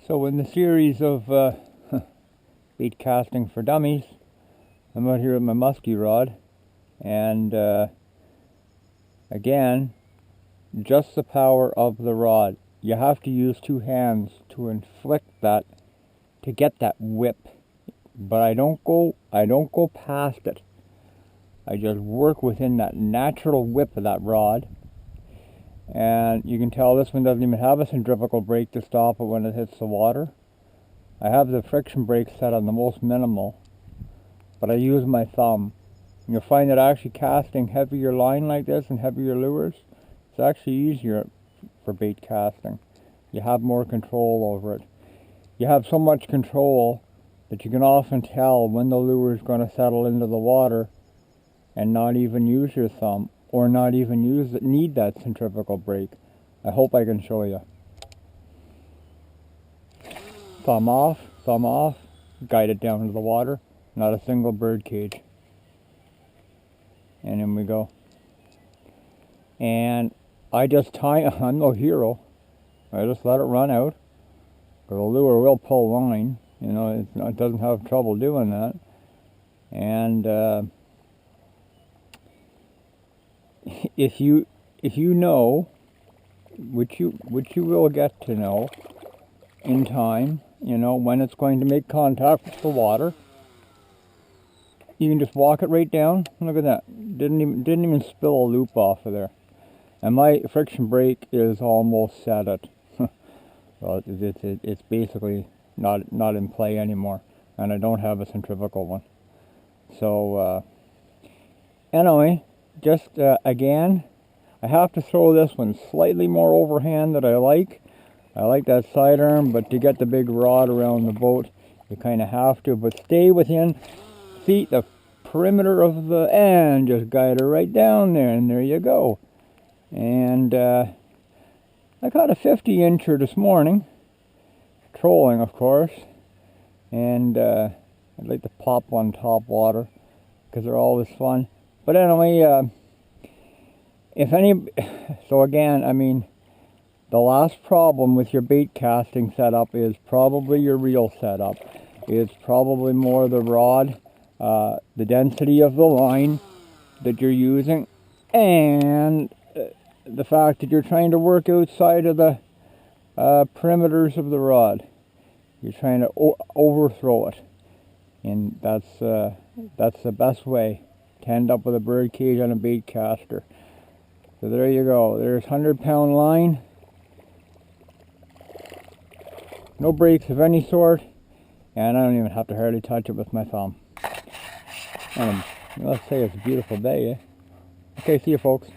So in the series of bait casting for dummies, I'm out here with my musky rod, and again, just the power of the rod. You have to use two hands to inflict that, to get that whip. But I don't go past it. I just work within that natural whip of that rod. And you can tell this one doesn't even have a centrifugal brake to stop it when it hits the water. I have the friction brake set on the most minimal, but I use my thumb. You'll find that actually casting heavier line like this and heavier lures, it's actually easier for bait casting. You have more control over it. You have so much control that you can often tell when the lure is going to settle into the water and not even use your thumb, or not even need that centrifugal brake. I hope I can show you. Thumb off, guide it down into the water, not a single bird cage. And in we go. And I just I'm no hero. I just let it run out. The lure will pull line. You know, it doesn't have trouble doing that. And if you know, which you will get to know in time, you know, when it's going to make contact with the water, you can just walk it right down. Look at that. Didn't even spill a loop off of there. And my friction brake is almost set it. Well, it's basically not in play anymore, and I don't have a centrifugal one. So anyway, just again, I have to throw this one slightly more overhand than I like. I like that sidearm, but to get the big rod around the boat, you kind of have to. But stay within, see, the perimeter of the end, just guide her right down there, and there you go. And I caught a 50-incher this morning, trolling of course, and I'd like to pop one top water because they're always fun. But anyway, so again, I mean, the last problem with your bait casting setup is probably your reel setup. It's probably more the rod, the density of the line that you're using, and the fact that you're trying to work outside of the perimeters of the rod. You're trying to overthrow it, and that's the best way to end up with a bird cage on a bait caster. So there you go. There's 100-pound line. No brakes of any sort, and I don't even have to hardly touch it with my thumb. And let's say it's a beautiful day, eh? Okay, see you folks.